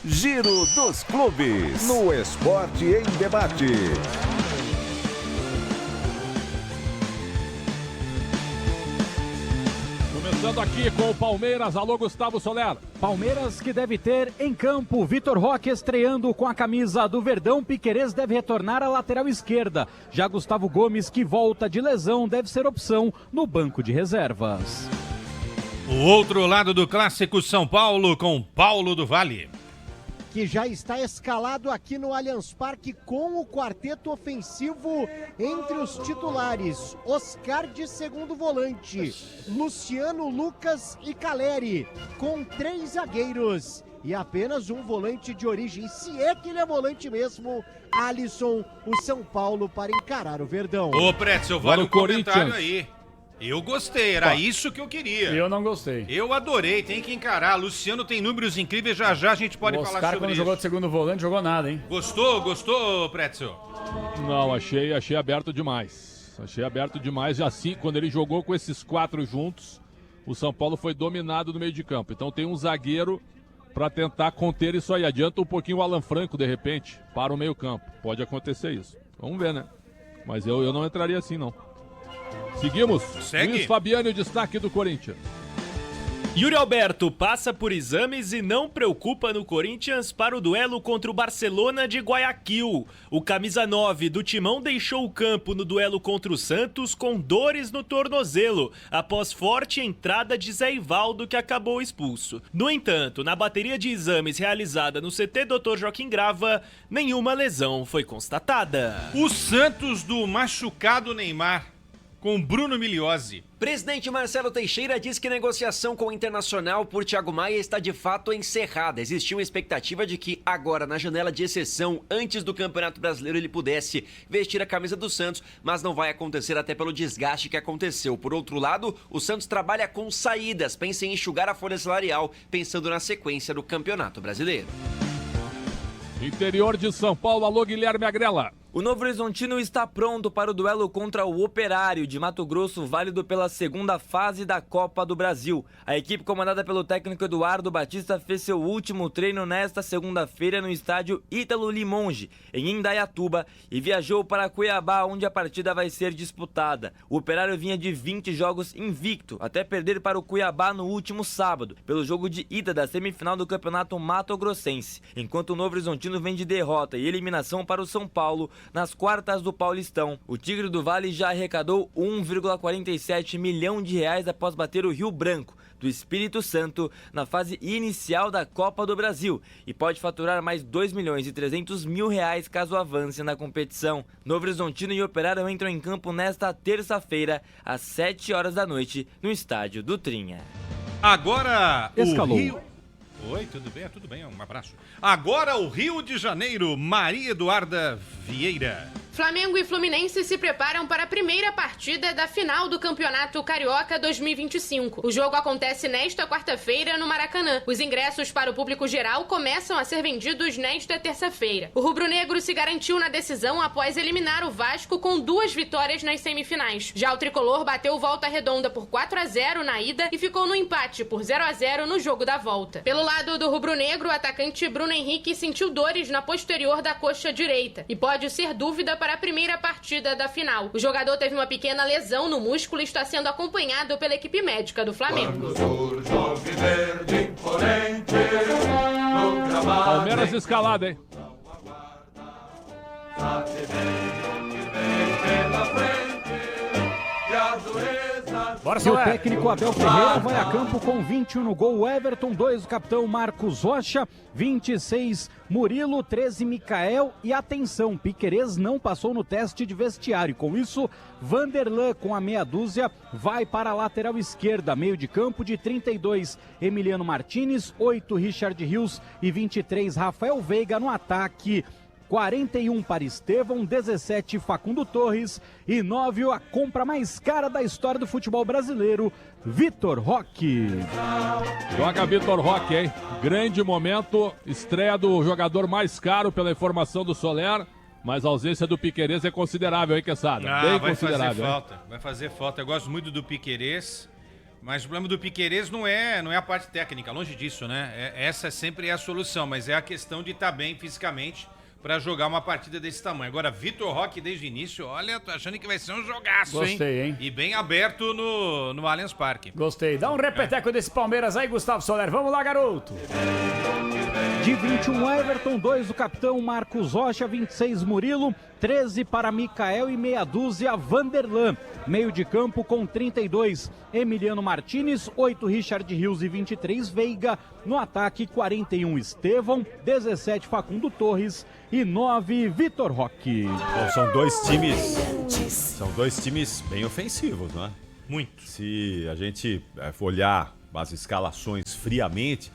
Giro dos Clubes. No Esporte em Debate. Começando aqui com o Palmeiras. Alô, Gustavo Soler. Palmeiras que deve ter em campo Vitor Roque estreando com a camisa do Verdão. Piquerez deve retornar à lateral esquerda. Já Gustavo Gomes, que volta de lesão, deve ser opção no banco de reservas. O outro lado do clássico São Paulo com Paulo do Vale, que já está escalado aqui no Allianz Parque com o quarteto ofensivo entre os titulares. Oscar de segundo volante, Luciano, Lucas e Caleri, com 3 zagueiros e apenas um volante de origem, se é que ele é volante mesmo, Alisson, o São Paulo para encarar o Verdão. Ô, Pretzel, vale um comentário aí. Eu gostei, era isso que eu queria. Eu não gostei. Eu adorei, tem que encarar. Luciano tem números incríveis, já a gente pode falar sobre isso. Quando jogou de segundo volante, jogou nada, hein? Gostou, Pretzel? Não, achei aberto demais. Achei aberto demais. Assim, quando ele jogou com esses 4 juntos, o São Paulo foi dominado no meio de campo. Então tem um zagueiro para tentar conter isso aí. Adianta um pouquinho o Alan Franco, de repente, para o meio campo. Pode acontecer isso. Vamos ver, né? Mas eu não entraria assim, não. Seguimos. Segue. Luiz Fabiano, o destaque do Corinthians. Yuri Alberto passa por exames e não preocupa no Corinthians para o duelo contra o Barcelona de Guayaquil. O camisa 9 do Timão deixou o campo no duelo contra o Santos com dores no tornozelo, após forte entrada de Zé Ivaldo, que acabou expulso. No entanto, na bateria de exames realizada no CT Dr. Joaquim Grava, nenhuma lesão foi constatada. O Santos do machucado Neymar, com Bruno Miliozzi. Presidente Marcelo Teixeira diz que a negociação com o Internacional por Thiago Maia está de fato encerrada. Existiu uma expectativa de que agora, na janela de exceção, antes do Campeonato Brasileiro, ele pudesse vestir a camisa do Santos, mas não vai acontecer até pelo desgaste que aconteceu. Por outro lado, o Santos trabalha com saídas, pensa em enxugar a folha salarial, pensando na sequência do Campeonato Brasileiro. Interior de São Paulo, alô Guilherme Agrela. O Novo Horizontino está pronto para o duelo contra o Operário de Mato Grosso, válido pela segunda fase da Copa do Brasil. A equipe comandada pelo técnico Eduardo Batista fez seu último treino nesta segunda-feira no estádio Ítalo Limonge, em Indaiatuba, e viajou para Cuiabá, onde a partida vai ser disputada. O Operário vinha de 20 jogos invicto, até perder para o Cuiabá no último sábado, pelo jogo de ida da semifinal do Campeonato Mato Grossense, enquanto o Novo Horizontino vem de derrota e eliminação para o São Paulo nas quartas do Paulistão. O Tigre do Vale já arrecadou 1,47 milhão de reais após bater o Rio Branco, do Espírito Santo, na fase inicial da Copa do Brasil, e pode faturar mais 2 milhões e 300 mil reais caso avance na competição. Novo Horizontino e Operário entram em campo nesta terça-feira, às 7 horas da noite, no estádio do Trinha. Agora Escalou. o Rio... Oi, tudo bem, um abraço. Agora o Rio de Janeiro, Maria Eduarda Vieira. Flamengo e Fluminense se preparam para a primeira partida da final do Campeonato Carioca 2025. O jogo acontece nesta quarta-feira no Maracanã. Os ingressos para o público geral começam a ser vendidos nesta terça-feira. O rubro-negro se garantiu na decisão após eliminar o Vasco com 2 vitórias nas semifinais. Já o tricolor bateu Volta Redonda por 4-0 na ida e ficou no empate por 0-0 no jogo da volta. Pelo lado do rubro-negro, o atacante Bruno Henrique sentiu dores na posterior da coxa direita e pode ser dúvida para a primeira partida da final. O jogador teve uma pequena lesão no músculo e está sendo acompanhado pela equipe médica do Flamengo. Palmeiras escalado, hein? Bora, e o técnico Abel Ferreira vai a campo com 21 no gol, Everton, 2 o capitão Marcos Rocha, 26 Murilo, 13 Micael e atenção, Piquerez não passou no teste de vestiário. Com isso, Vanderlan com a meia dúzia vai para a lateral esquerda, meio de campo de 32 Emiliano Martinez, 8 Richard Rios e 23 Rafael Veiga no ataque. 41 para Estevão, 17 Facundo Torres e 9 a compra mais cara da história do futebol brasileiro, Vitor Roque. Joga Vitor Roque, hein? Grande momento, estreia do jogador mais caro pela informação do Soler, mas a ausência do Piquerez é considerável, hein, Quesada? Bem vai considerável. Vai fazer falta. Eu gosto muito do Piquerez. Mas o problema do Piquerez não é a parte técnica, longe disso, né? Essa sempre é a solução, mas é a questão de estar bem fisicamente para jogar uma partida desse tamanho. Agora, Vitor Roque desde o início, olha, tô achando que vai ser um jogaço, Gostei, hein? E bem aberto no Allianz Parque. Gostei. Dá um repeteco desse Palmeiras aí, Gustavo Soler. Vamos lá, garoto. De 21, Everton, 2 o capitão Marcos Rocha, 26 Murilo, 13 para Micael e meia dúzia Vanderlan. Meio de campo com 32, Emiliano Martínez, 8 Richard Rios e 23 Veiga. No ataque, 41 Estevão, 17 Facundo Torres e 9 Vitor Roque. Bom, são dois times bem ofensivos, né? Muito. Se a gente for olhar as escalações friamente,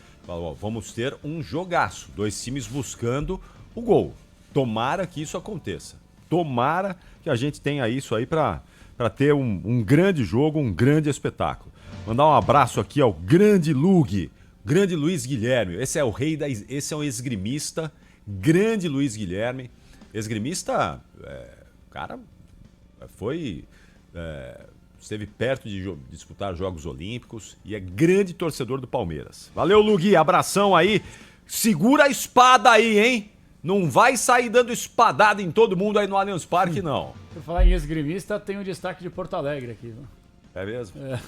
vamos ter um jogaço. 2 times buscando o gol. Tomara que isso aconteça. Tomara que a gente tenha isso aí para ter um grande jogo, um grande espetáculo. Mandar um abraço aqui ao grande Lug, grande Luiz Guilherme. Esse é o rei esse é um esgrimista, grande Luiz Guilherme. Esgrimista, cara, esteve perto de disputar Jogos Olímpicos e é grande torcedor do Palmeiras. Valeu, Lugui, abração aí. Segura a espada aí, hein? Não vai sair dando espadada em todo mundo aí no Allianz Parque, não. Por falar em esgrimista, tem um destaque de Porto Alegre aqui. Viu? É mesmo? É.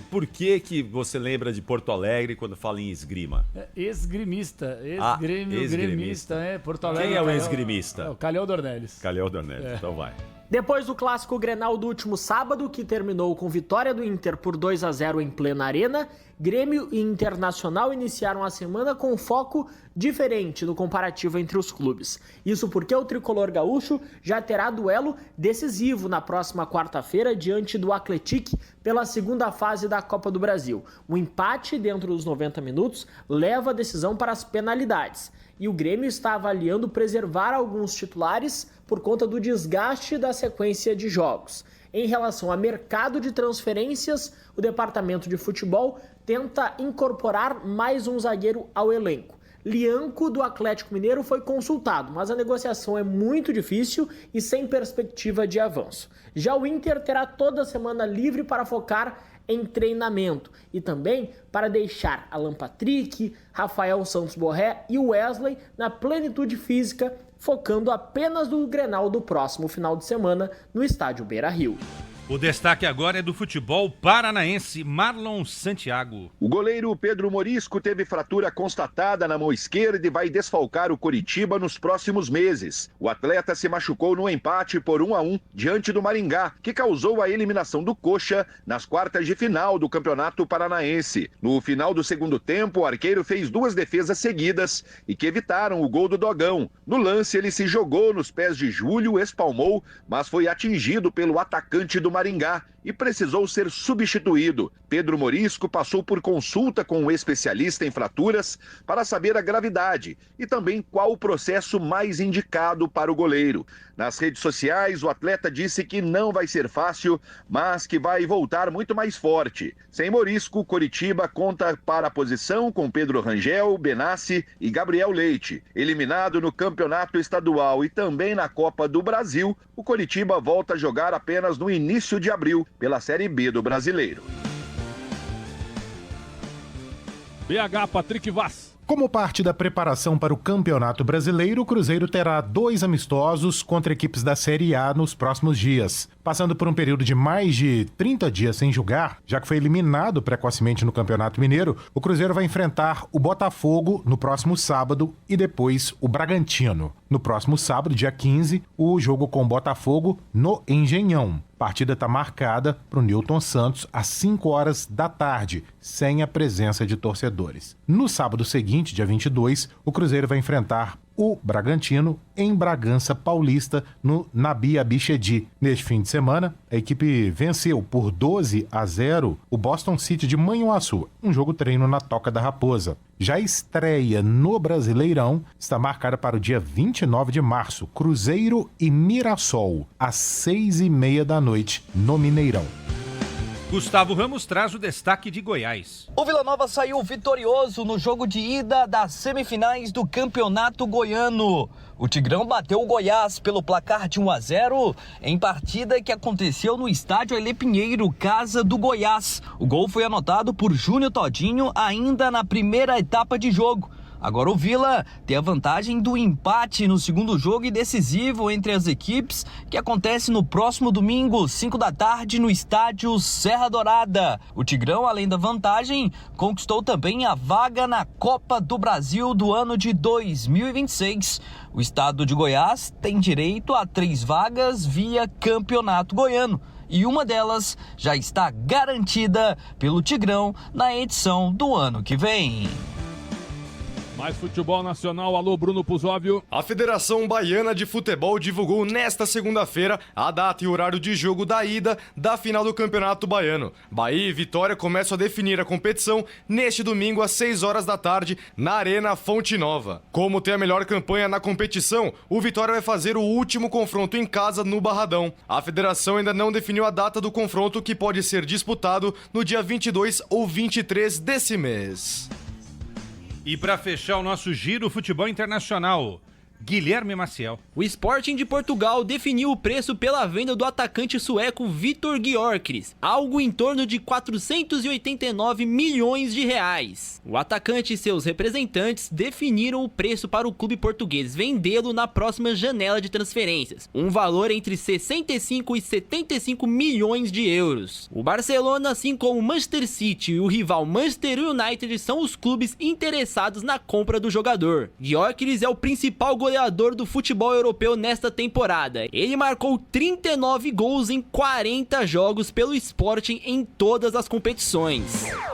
Por que você lembra de Porto Alegre quando fala em esgrima? Esgrimista. Gremista. Porto Alegre. Quem é o esgrimista? O Calhau Dornelles. Calhau Dornelles, então vai. Depois do clássico Grenal do último sábado, que terminou com vitória do Inter por 2-0 em plena arena, Grêmio e Internacional iniciaram a semana com um foco diferente no comparativo entre os clubes. Isso porque o tricolor gaúcho já terá duelo decisivo na próxima quarta-feira diante do Atlético pela segunda fase da Copa do Brasil. O empate dentro dos 90 minutos leva a decisão para as penalidades. E o Grêmio está avaliando preservar alguns titulares por conta do desgaste da sequência de jogos. Em relação a mercado de transferências, o departamento de futebol tenta incorporar mais um zagueiro ao elenco. Lianco, do Atlético Mineiro, foi consultado, mas a negociação é muito difícil e sem perspectiva de avanço. Já o Inter terá toda a semana livre para focar em treinamento e também para deixar Alan Patrick, Rafael Santos Borré e Wesley na plenitude física, focando apenas no Grenal do próximo final de semana no estádio Beira-Rio. O destaque agora é do futebol paranaense, Marlon Santiago. O goleiro Pedro Morisco teve fratura constatada na mão esquerda e vai desfalcar o Coritiba nos próximos meses. O atleta se machucou no empate por 1-1 diante do Maringá, que causou a eliminação do Coxa nas quartas de final do Campeonato Paranaense. No final do segundo tempo, o arqueiro fez 2 defesas seguidas e que evitaram o gol do Dogão. No lance, ele se jogou nos pés de Júlio, espalmou, mas foi atingido pelo atacante do Maringá e precisou ser substituído. Pedro Morisco passou por consulta com um especialista em fraturas para saber a gravidade e também qual o processo mais indicado para o goleiro. Nas redes sociais, o atleta disse que não vai ser fácil, mas que vai voltar muito mais forte. Sem Morisco, Coritiba conta para a posição com Pedro Rangel, Benassi e Gabriel Leite. Eliminado no Campeonato Estadual e também na Copa do Brasil, o Coritiba volta a jogar apenas no início de abril pela Série B do Brasileiro. BH, Patrick Vaz. Como parte da preparação para o Campeonato Brasileiro, o Cruzeiro terá 2 amistosos contra equipes da Série A nos próximos dias. Passando por um período de mais de 30 dias sem jogar, já que foi eliminado precocemente no Campeonato Mineiro, o Cruzeiro vai enfrentar o Botafogo no próximo sábado e depois o Bragantino. No próximo sábado, dia 15, o jogo com o Botafogo no Engenhão. A partida está marcada para o Newton Santos às 5 horas da tarde, sem a presença de torcedores. No sábado seguinte, dia 22, o Cruzeiro vai enfrentar o Bragantino em Bragança Paulista, no Nabi Abichedi. Neste fim de semana, a equipe venceu por 12-0 o Boston City de Manhuaçu, um jogo treino na Toca da Raposa. Já a estreia no Brasileirão está marcada para o dia 29 de março, Cruzeiro e Mirassol, às 6h30 da noite, no Mineirão. Gustavo Ramos traz o destaque de Goiás. O Vila Nova saiu vitorioso no jogo de ida das semifinais do Campeonato Goiano. O Tigrão bateu o Goiás pelo placar de 1-0 em partida que aconteceu no estádio Ailê Pinheiro, casa do Goiás. O gol foi anotado por Júnior Todinho ainda na primeira etapa de jogo. Agora o Vila tem a vantagem do empate no segundo jogo e decisivo entre as equipes, que acontece no próximo domingo, 5 da tarde, no estádio Serra Dourada. O Tigrão, além da vantagem, conquistou também a vaga na Copa do Brasil do ano de 2026. O estado de Goiás tem direito a 3 vagas via Campeonato Goiano. E uma delas já está garantida pelo Tigrão na edição do ano que vem. Mais futebol nacional, alô Bruno Puzóvio. A Federação Baiana de Futebol divulgou nesta segunda-feira a data e horário de jogo da ida da final do Campeonato Baiano. Bahia e Vitória começam a definir a competição neste domingo às 6 horas da tarde na Arena Fonte Nova. Como tem a melhor campanha na competição, o Vitória vai fazer o último confronto em casa no Barradão. A federação ainda não definiu a data do confronto, que pode ser disputado no dia 22 ou 23 desse mês. E para fechar o nosso giro futebol internacional, Guilherme Maciel. O Sporting de Portugal definiu o preço pela venda do atacante sueco Viktor Gyökeres, algo em torno de 489 milhões de reais. O atacante e seus representantes definiram o preço para o clube português vendê-lo na próxima janela de transferências, um valor entre 65 e 75 milhões de euros. O Barcelona, assim como o Manchester City e o rival Manchester United, são os clubes interessados na compra do jogador. Gyökeres é o principal goleador do futebol europeu nesta temporada. Ele marcou 39 gols em 40 jogos pelo Sporting em todas as competições.